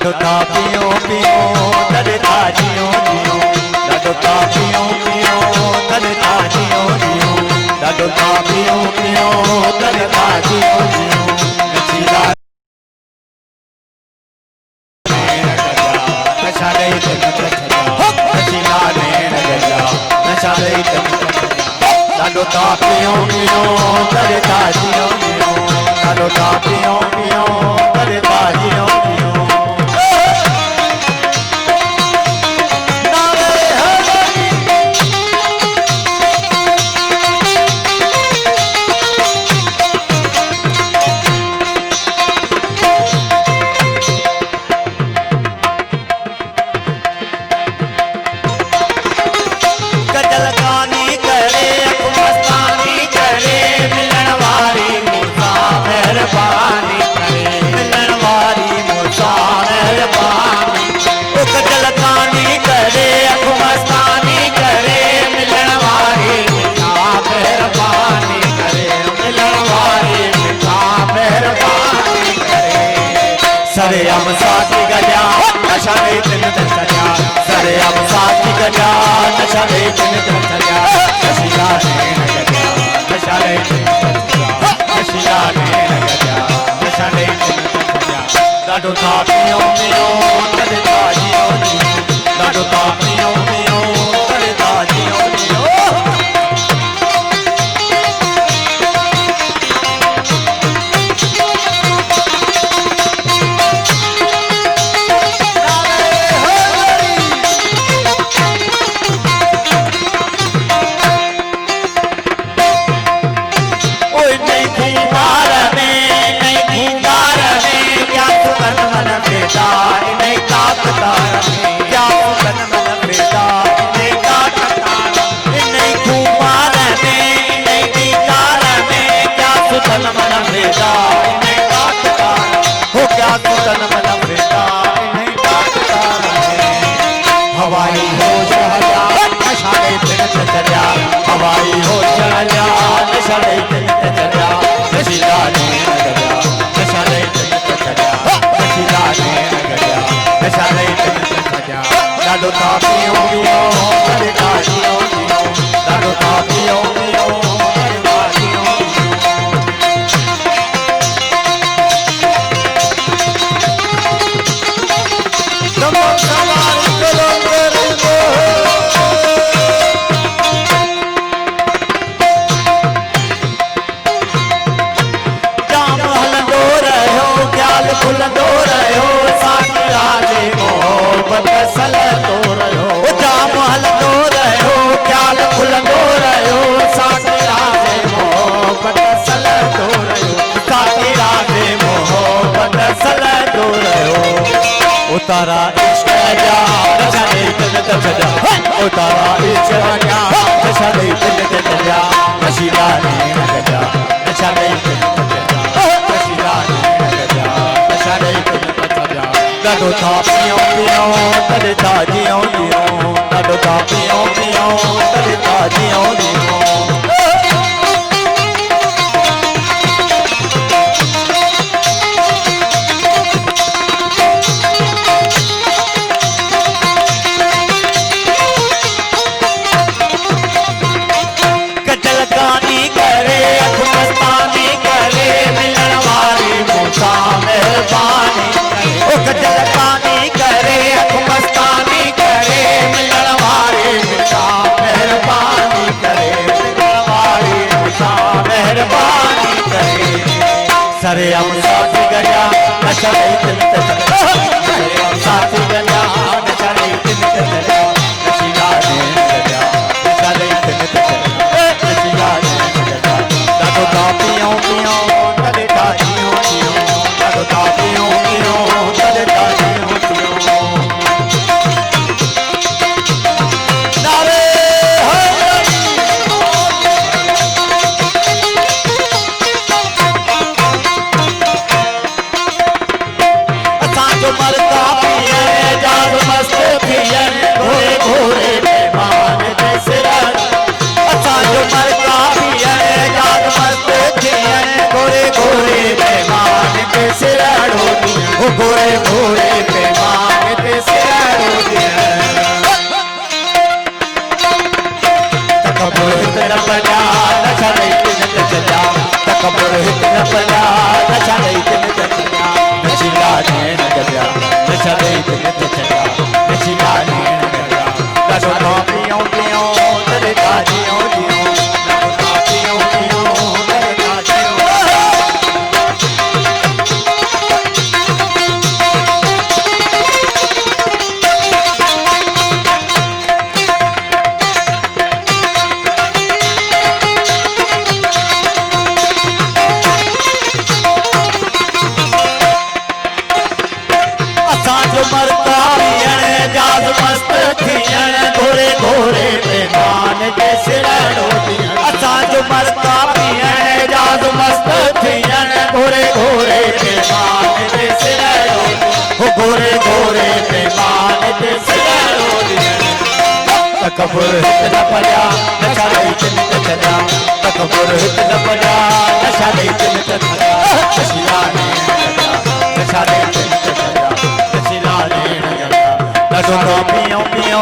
ॾाढो था पियो पियो तॾहिं था जियो जियो ॾाढो था पियो पियो तॾहिं था जियो जियो ॾाढो था पियो पियो तॾहिं था जियो जियो नशीला नशा ॾेई नशीला नशा ॾेई ॾाढो था पियो पियो तॾहिं था जियो जियो ॾाढो था पियो पियो तॾहिं था जियो जियो सरे हम साथी गजा नशा नहीं दिन दिन सजा सरे हम साथी गजा नशा नहीं दिन दिन सजा नशीला नैन गजा नशा नहीं दिन दिन सजा नशीला नैन गजा नशा नहीं दिन दिन सजा ॾाढो था पियो पियो तॾहिं था जियो जियो ॾाढो था पियो पियो तॾहिं था जियो जियो हवाई हो चढ़ा नशा नहीं दिन चढ़ा हवाई हो चढ़ा नशा नहीं दिन चढ़ा नशीला नैन गजा नशा नहीं दिन चढ़ा नशीला नैन गजा नशा नहीं दिन चढ़ा ॾाढो था पियो पियो तॾहिं था जियो जियो ॾाढो था पियो पियो तॾहिं था जियो फुलंदो रहियो साथी राजे मोहब्बत सलंदो रहियो जाम हलंदो रहियो ख्याल फुलंदो रहियो साथी राजे मोहब्बत सलंदो रहियो साथी राजे मोहब्बत सलंदो रहियो उतारा इश्क जा नशा नहीं दिल ते सजा उतारा इश्क जा नशा नहीं दिल ते सजा नशीला नैन गजा नशा नहीं दिल ते सजा नशीला नैन गजा नशा नहीं दिल ते सजा ॾाढो था पियो पियो तॾहिं था जियो जियो ॾाढो था पियो पियो तॾहिं था जियो जियो सरे हम साथी गजा नशा नहीं दिल ते चढ़ा सरे हम साथी गजा नशा नहीं दिल ते चढ़ा नशीला नैन गजा नशा नहीं दिल ते चढ़ा नशीला नैन गजा ॾाढो था पियो पियो तॾहिं था जियो जियो ॾाढो था पियो पियो तॾहिं था जियो जियो नारे मरता पिए जाग मस्त पिए घोरे घोरे मेहमान जैसे अच्छा जो मरता पिए जाग मस्त पिए घोरे घोरे मेहमान जैसे घोरे घोरे मेहमान हित न पड़ा नशा दई तिन चढ़िया नशीला नैन जॻिया नशा दई तिन चढ़िया नशीला नैन जॻिया ॾाढो ना पियो पियो दरदा जियो जियो ॾाढो ना पियो पियो दरदा जियो मरता जाज मस्त थियण घोरे घोरे मेहमान के सिरड़ो थियण असांजो मरता पियण जाज मस्त थियण घोरे घोरे मेहमान के सिरड़ो हो घोरे घोरे मेहमान के सिरड़ो थियण तकबुर हित न पड़ा नशा दई तिन चढ़िया तकबुर हित न पड़ा नशा दई तिन चढ़िया नशीला नैन जॻिया नशा दई तिन चढ़िया नशीला नैन जॻिया ॾाढो ना पियो पियो